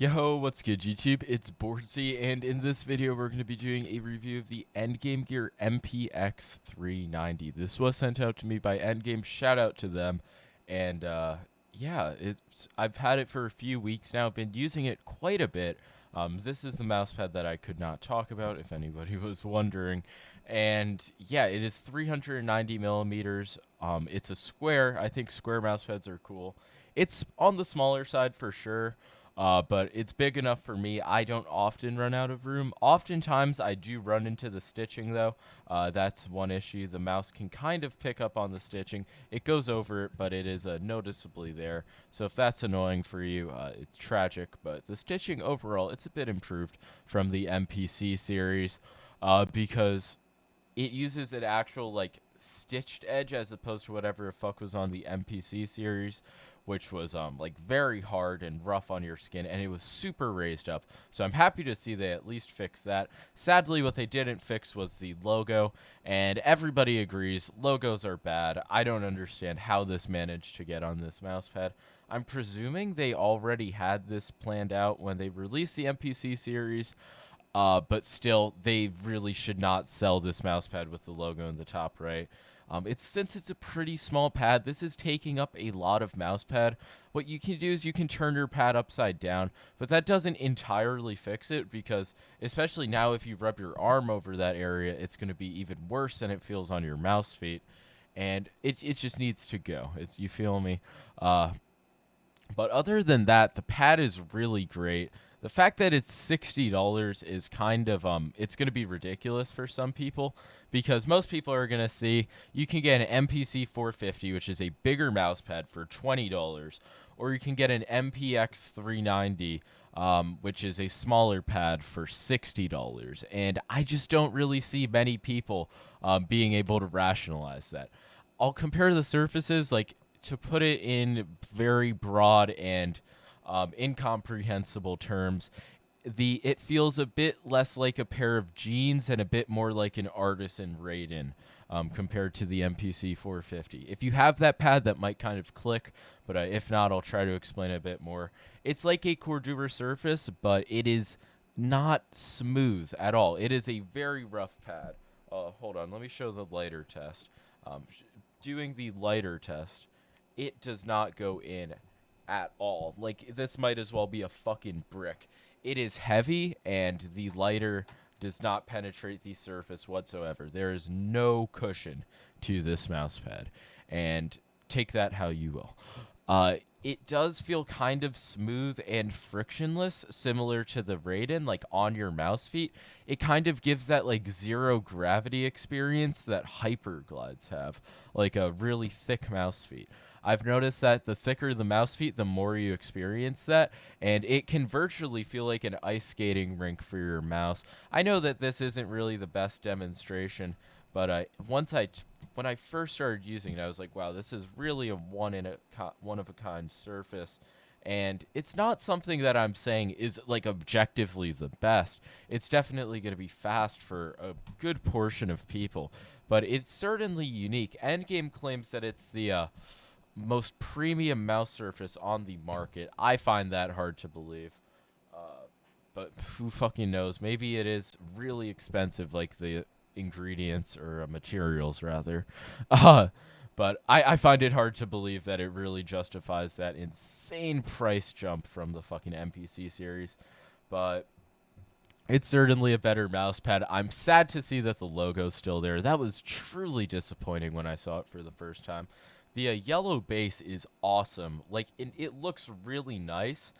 Yo, what's good YouTube? It's Boardsy, and in this video we're going to be doing a review of the Endgame Gear MPX390. This was sent out to me by Endgame, shout out to them, and yeah, I've had it for a few weeks now, been using it quite a bit. This is the mousepad that I could not talk about, if anybody was wondering, and yeah, it is 390 millimeters. It's a square. I think square mousepads are cool. It's on the smaller side for sure. But it's big enough for me. I don't often run out of room. Oftentimes, I do run into the stitching, though. That's one issue. The mouse can kind of pick up on the stitching. It goes over it, but it is noticeably there. So if that's annoying for you, it's tragic. But the stitching overall, it's a bit improved from the MPC series because it uses an actual, like, stitched edge as opposed to whatever the fuck was on the MPC series, which was like very hard and rough on your skin, and it was super raised up. So I'm happy to see they at least fixed that. Sadly, what they didn't fix was the logo, and everybody agrees logos are bad. I don't understand how this managed to get on this mousepad. I'm presuming they already had this planned out when they released the MPC series. But still, they really should not sell this mousepad with the logo in the top right. Since it's a pretty small pad, this is taking up a lot of mousepad. What you can do is you can turn your pad upside down, but that doesn't entirely fix it because, especially now, if you rub your arm over that area, it's going to be even worse than it feels on your mouse feet, and it just needs to go. You feel me? But other than that, the pad is really great. The fact that it's $60 is kind of it's going to be ridiculous for some people because most people are going to see you can get an MPC 450, which is a bigger mouse pad, for $20, or you can get an MPX 390, which is a smaller pad, for $60. And I just don't really see many people being able to rationalize that. I'll compare the surfaces, like, to put it in very broad and incomprehensible terms. It feels a bit less like a pair of jeans and a bit more like an artisan Raiden, compared to the MPC 450. If you have that pad, that might kind of click, but if not, I'll try to explain it a bit more. It's like a Cordura surface, but it is not smooth at all. It is a very rough pad. Hold on, let me show the lighter test. Doing the lighter test, it does not go in at all. Like, this might as well be a fucking brick. It is heavy, and the lighter does not penetrate the surface whatsoever. There is no cushion to this mousepad, and take that how you will. It does feel kind of smooth and frictionless, similar to the Raiden, like on your mouse feet. It kind of gives that, like, zero gravity experience that hyper glides have, like a really thick mouse feet. I've noticed that the thicker the mouse feet, the more you experience that, and it can virtually feel like an ice skating rink for your mouse. I know that this isn't really the best demonstration, but when I first started using it, I was like, wow, this is really a one of a kind surface. And it's not something that I'm saying is, like, objectively the best. It's definitely going to be fast for a good portion of people, but it's certainly unique. Endgame claims that it's the most premium mouse surface on the market. I find that hard to believe. But who fucking knows? Maybe it is really expensive, like the ingredients or materials, rather. Uh, but I find it hard to believe that it really justifies that insane price jump from the fucking MPC series. But it's certainly a better mouse pad. I'm sad to see that the logo's still there. That was truly disappointing when I saw it for the first time. The yellow base is awesome. Like, it looks really nice.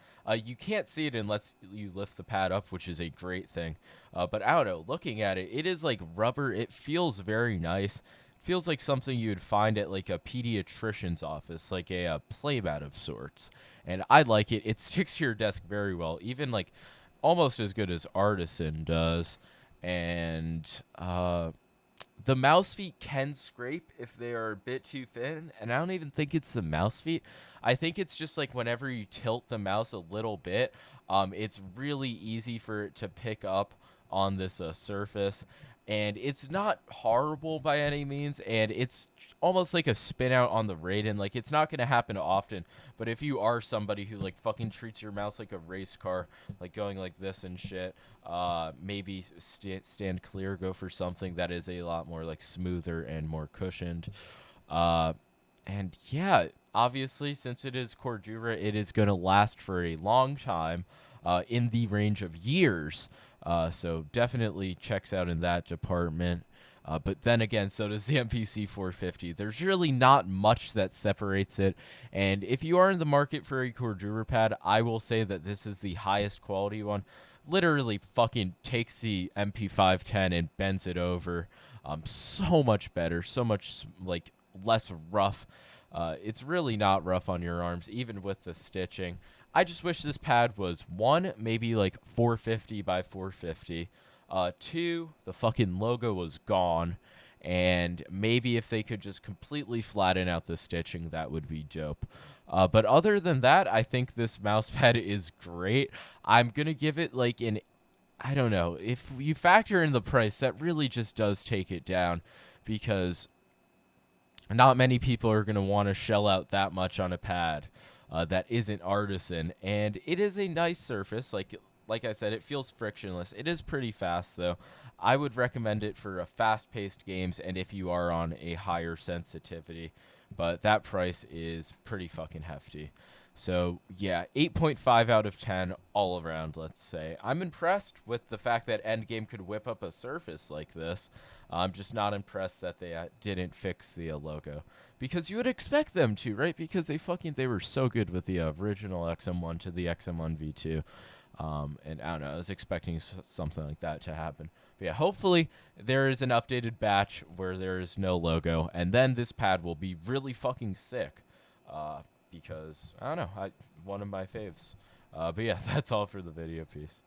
You can't see it unless you lift the pad up, which is a great thing. But I don't know. Looking at it, it is like rubber. It feels very nice. It feels like something you would find at, like, a pediatrician's office, like a playmat of sorts. And I like it. It sticks to your desk very well, even, like, almost as good as Artisan does. And the mouse feet can scrape if they are a bit too thin, and I don't even think it's the mouse feet. I think it's just, like, whenever you tilt the mouse a little bit, it's really easy for it to pick up on this surface. and it's not horrible by any means, and it's almost like a spin out on the Raiden. Like, it's not going to happen often, but if you are somebody who like fucking treats your mouse like a race car, like going like this and shit, maybe stand clear, go for something that is a lot more like smoother and more cushioned. uh and yeah, obviously, since it is Cordura, it is going to last for a long time, in the range of years. So definitely checks out in that department. But then again, so does the MPC 450. There's really not much that separates it. And if you are in the market for a Cordura pad, I will say that this is the highest quality one. Literally fucking takes the MP510 and bends it over. So much better, so much like less rough. It's really not rough on your arms, even with the stitching. I just wish this pad was one, maybe like 450 by 450. Two, the fucking logo was gone. And maybe if they could just completely flatten out the stitching, that would be dope. But other than that, I think this mouse pad is great. I'm going to give it like an, I don't know, if you factor in the price, that really just does take it down, because not many people are going to want to shell out that much on a pad that isn't artisan, and it is a nice surface. Like I said, it feels frictionless. It is pretty fast though. I would recommend it for fast-paced games, and if you are on a higher sensitivity, but that price is pretty fucking hefty. So yeah, 8.5 out of 10 all around, let's say. I'm impressed with the fact that Endgame could whip up a surface like this. I'm just not impressed that they didn't fix the logo, because you would expect them to, right? Because they were so good with the original XM1 to the XM1 V2. And I don't know, I was expecting something like that to happen. But yeah, hopefully there is an updated batch where there is no logo, and then this pad will be really fucking sick. Because I don't know, one of my faves. But yeah, that's all for the video. Peace.